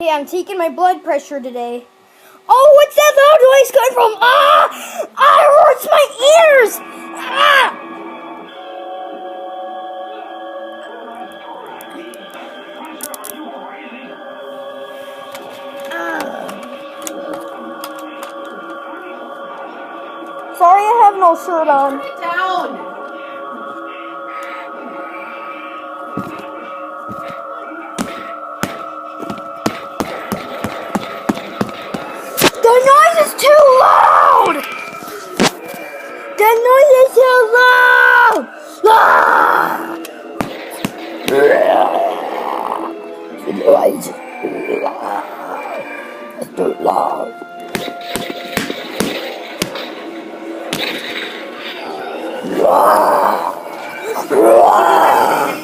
Hey, I'm taking my blood pressure today. Oh, what's that loud noise coming from? Ah! Ah, it hurts my ears! Ah! Sorry, I have no shirt on. Sit down! The noise is too loud! The noise is too loud! Ah! The noise is too loud. It's too loud. Ah! Ah!